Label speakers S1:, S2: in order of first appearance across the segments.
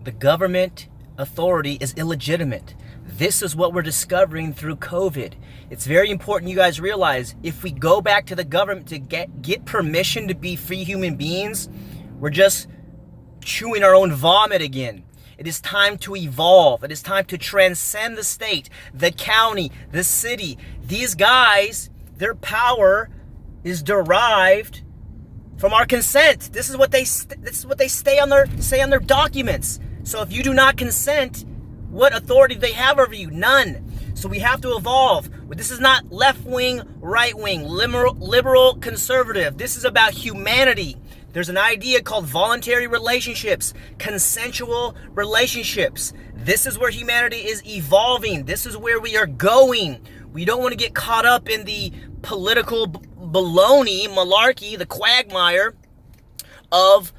S1: The government authority is illegitimate. This is what we're discovering through COVID. It's very important you guys realize if we go back to the government to get permission to be free human beings, we're just chewing our own vomit again. It is time to evolve. It is time to transcend the state, the county, the city. These guys, their power is derived from our consent. This is what they say on their documents. So if you do not consent, what authority do they have over you? None. So we have to evolve. This is not left-wing, right-wing, liberal, conservative. This is about humanity. There's an idea called voluntary relationships, consensual relationships. This is where humanity is evolving. This is where we are going. We don't want to get caught up in the political baloney, malarkey, the quagmire of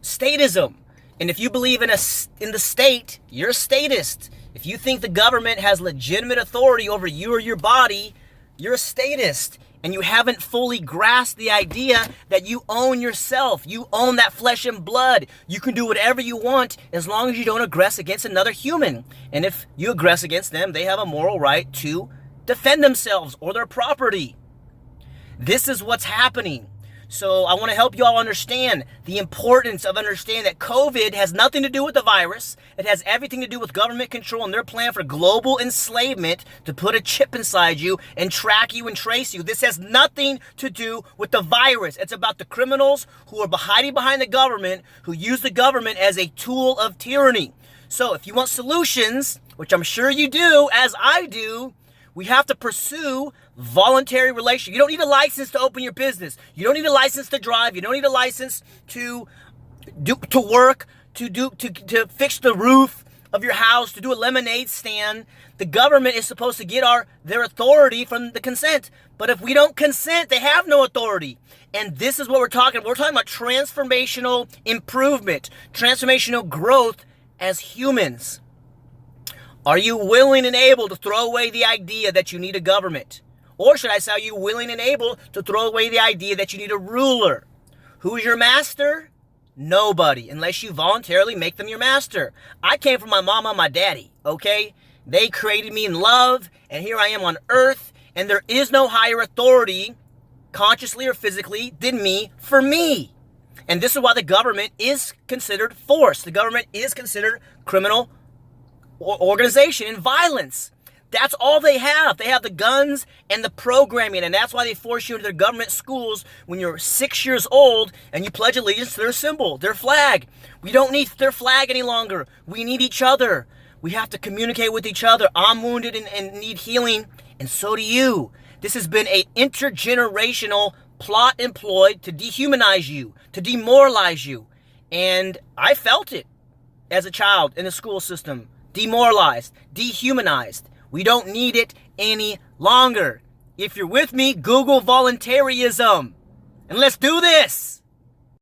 S1: statism. And if you believe in the state, you're a statist. If you think the government has legitimate authority over you or your body, you're a statist. And you haven't fully grasped the idea that you own yourself. You own that flesh and blood. You can do whatever you want as long as you don't aggress against another human. And if you aggress against them, they have a moral right to defend themselves or their property. This is what's happening. So I want to help you all understand the importance of understanding that COVID has nothing to do with the virus. It has everything to do with government control and their plan for global enslavement to put a chip inside you and track you and trace you. This has nothing to do with the virus. It's about the criminals who are hiding behind the government, who use the government as a tool of tyranny. So if you want solutions, which I'm sure you do, as I do, we have to pursue voluntary relationship. You don't need a license to open your business. You don't need a license to drive. You don't need a license to work, to fix the roof of your house, to do a lemonade stand. The government is supposed to get their authority from the consent. But if we don't consent, they have no authority. And this is what we're talking about. We're talking about transformational improvement, transformational growth as humans. Are you willing and able to throw away the idea that you need a government? Or should I say, are you willing and able to throw away the idea that you need a ruler? Who is your master? Nobody, unless you voluntarily make them your master. I came from my mama and my daddy, okay? They created me in love, and here I am on earth, and there is no higher authority, consciously or physically, than me for me. And this is why the government is considered force. The government is considered criminal organization and violence. That's all they have. They have the guns and the programming, and that's why they force you into their government schools when you're 6 years old and you pledge allegiance to their symbol, their flag. We don't need their flag any longer. We need each other. We have to communicate with each other. I'm wounded and need healing, and so do you. This has been an intergenerational plot employed to dehumanize you, to demoralize you. And I felt it as a child in the school system. Demoralized, dehumanized. We don't need it any longer. If you're with me, Google voluntarism. And let's do this.